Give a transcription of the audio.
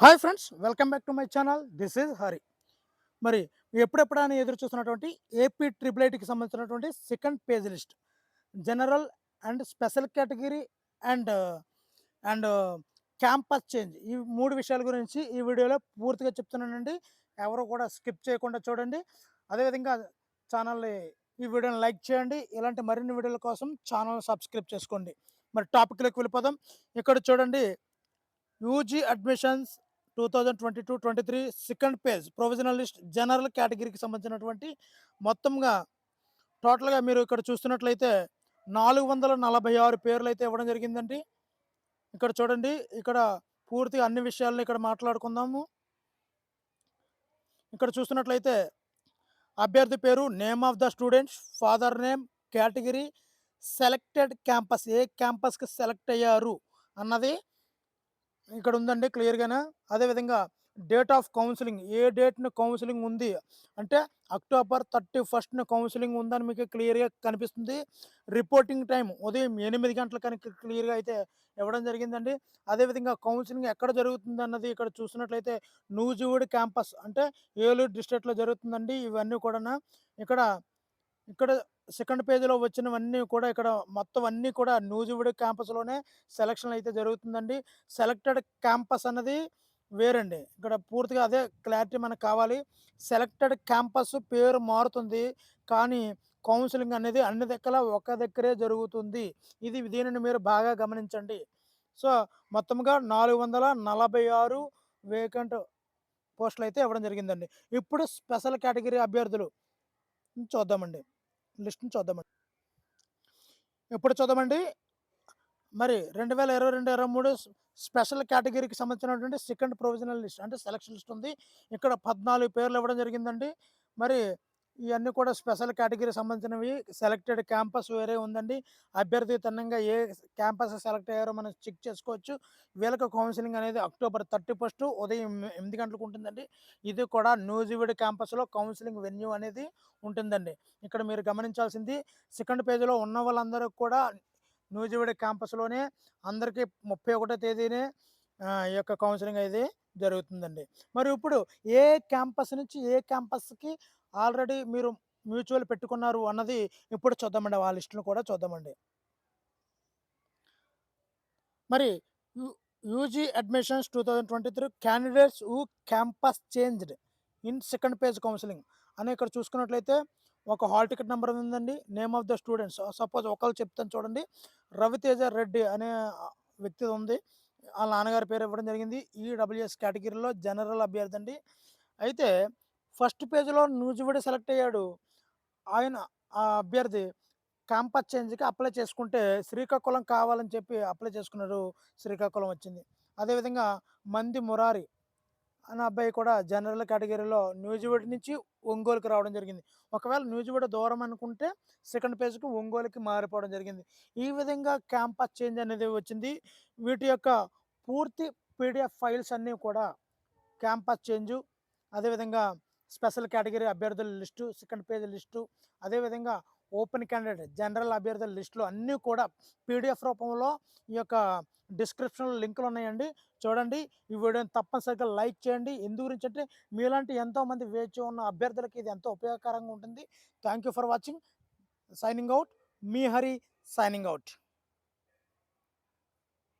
Hi friends, welcome back to my channel. This is Hari. మరి ఎప్పుడెప్పుడా అని ఎదురు చూస్తున్నటువంటి ఏపీ ట్రిపుల్ ఐటీకి సంబంధించినటువంటి second page list, general and special category and and campus change, ఈ మూడు విషయాల గురించి ఈ వీడియోలో పూర్తిగా చెప్తున్నానండి. ఎవరు కూడా స్కిప్ చేయకుండా చూడండి. అదేవిధంగా ఛానల్ని, ఈ వీడియోని లైక్ చేయండి. ఇలాంటి మరిన్ని వీడియోల కోసం ఛానల్ సబ్స్క్రైబ్ చేసుకోండి. మరి టాపిక్లోకి వెళ్ళిపోదాం. ఇక్కడ చూడండి, UG admissions 2022-23 second page provisional list general కేటగిరీకి సంబంధించినటువంటి మొత్తంగా టోటల్గా మీరు ఇక్కడ చూస్తున్నట్లయితే 446 పేర్లు అయితే ఇవ్వడం జరిగిందండి. ఇక్కడ చూడండి, ఇక్కడ పూర్తిగా అన్ని విషయాలను ఇక్కడ మాట్లాడుకుందాము. ఇక్కడ చూస్తున్నట్లయితే అభ్యర్థి పేరు, name of the students, father name, category, selected campus, ఏ క్యాంపస్కి సెలెక్ట్ అయ్యారు అన్నది ఇక్కడ ఉందండి క్లియర్‌గాన. అదేవిధంగా డేట్ ఆఫ్ కౌన్సెలింగ్, ఏ డేట్‌న కౌన్సెలింగ్ ఉంది అంటే అక్టోబర్ 31న కౌన్సెలింగ్ ఉందని మీకు క్లియర్‌గా కనిపిస్తుంది. రిపోర్టింగ్ టైం ఉదయం 8 గంటలకని క్లియర్‌గా అయితే ఇవ్వడం జరిగిందండి. అదేవిధంగా కౌన్సెలింగ్ ఎక్కడ జరుగుతుందన్నది ఇక్కడ చూస్తున్నట్లయితే నూజివీడు క్యాంపస్ అంటే ఏలూరు డిస్ట్రిక్ట్‌లో జరుగుతుందండి. ఇవన్నీ కూడాను ఇక్కడ ఇక్కడ సెకండ్ పేజ్‌లో వచ్చినవన్నీ కూడా ఇక్కడ మొత్తం అన్నీ కూడా నూజివీడు క్యాంపస్‌లోనే సెలక్షన్ అయితే జరుగుతుందండి. సెలెక్టెడ్ క్యాంపస్ అన్నది వేరండి. ఇక్కడ పూర్తిగా అదే క్లారిటీ మనకు కావాలి. సెలెక్టెడ్ క్యాంపస్ పేరు మారుతుంది. కానీ కౌన్సెలింగ్ అనేది అన్ని దగ్గర ఒక దగ్గరే జరుగుతుంది. దీనిని మీరు బాగా గమనించండి. సో, మొత్తంగా 446 వేకెంట్ పోస్టులయితే ఇవ్వడం జరిగిందండి. ఇప్పుడు స్పెషల్ కేటగిరీ అభ్యర్థులు చూద్దామండి. లిస్ట్‌ని చూద్దామండి. ఇప్పుడు చూద్దామండి. మరి 2022, 23 స్పెషల్ కేటగిరీకి సంబంధించినటువంటి సెకండ్ ప్రొవిజనల్ లిస్ట్ అంటే సెలక్షన్ లిస్ట్ ఉంది. ఇక్కడ 14 పేర్లు ఇవ్వడం జరిగిందండి. మరి ఇయన్నీ కూడా స్పెషల్ కేటగిరీకి సంబంధించినవి. సెలెక్టెడ్ క్యాంపస్ వేరే ఉందండి. అభ్యర్థి తనంగా ఏ క్యాంపస్ సెలెక్ట్ అయ్యారో మనం చెక్ చేసుకోవచ్చు. వీళ్ళకి కౌన్సెలింగ్ అనేది అక్టోబర్ 31 ఉదయం 8 గంటలకు ఉంటుందండి. ఇది కూడా నూజివీడు క్యాంపస్‌లో కౌన్సెలింగ్ వెన్యూ అనేది ఉంటుందండి. ఇక్కడ మీరు గమనించాల్సింది, సెకండ్ పేజ్‌లో ఉన్న వాళ్ళందరూ కూడా నూజివీడు క్యాంపస్‌లోనే అందరికీ 31 తేదీనే ఈ యొక్క కౌన్సెలింగ్ అయితే జరుగుతుందండి. మరి ఇప్పుడు ఏ క్యాంపస్ నుంచి ఏ క్యాంపస్‌కి ఆల్రెడీ మీరు మ్యూచువల్ పెట్టుకున్నారు అన్నది ఇప్పుడు చూద్దామండి. ఆ లిస్ట్‌ను కూడా చూద్దామండి. మరి you UG admissions 2023 candidates who campus changed in second page counselling అని ఇక్కడ చూసుకున్నట్లయితే ఒక హాల్ టికెట్ నెంబర్ ఉందండి. Name of the students suppose ఒకళ్ళు చెప్తాను చూడండి. రవితేజ రెడ్డి అనే వ్యక్తి ఉంది. ఆళ్ళ నాన్నగారి పేరు ఇవ్వడం జరిగింది. ఈడబ్ల్యూఎస్ కేటగిరీలో జనరల్ అభ్యర్థి అండి. అయితే ఫస్ట్ పేజ్‌లో నూజివీడు సెలెక్ట్ అయ్యాడు. ఆయన ఆ అభ్యర్థి క్యాంపస్ చేంజ్‌కి అప్లై చేసుకుంటే శ్రీకాకుళం కావాలని చెప్పి అప్లై చేసుకున్నాడు. శ్రీకాకుళం వచ్చింది. అదేవిధంగా మంది మురారి అనే అబ్బాయి కూడా జనరల్ కేటగిరీలో నూజివీడు నుంచి ఒంగోలుకి రావడం జరిగింది. ఒకవేళ నూజివీడు దూరం అనుకుంటే సెకండ్ పేజ్‌కి ఒంగోలుకి మారిపోవడం జరిగింది. ఈ విధంగా క్యాంపస్ చేంజ్ అనేది వచ్చింది. వీటి యొక్క పూర్తి పీడీఎఫ్ ఫైల్స్ అన్నీ కూడా క్యాంపస్ చేంజు, అదేవిధంగా స్పెషల్ కేటగిరీ అభ్యర్థుల లిస్టు, సెకండ్ పేజ్ లిస్టు, అదేవిధంగా ఓపెన్ క్యాండిడేట్ జనరల్ అభ్యర్థుల లిస్టులు అన్నీ కూడా పీడీఎఫ్ రూపంలో ఈ యొక్క డిస్క్రిప్షన్‌లో లింకులు ఉన్నాయండి. చూడండి. ఈ వీడియోని తప్పనిసరిగా లైక్ చేయండి. ఎందు గురించి అంటే మీలాంటి ఎంతోమంది వేచి ఉన్న అభ్యర్థులకి ఇది ఎంతో ఉపయోగకరంగా ఉంటుంది. Thank you for watching. Signing out. Me Hari signing out.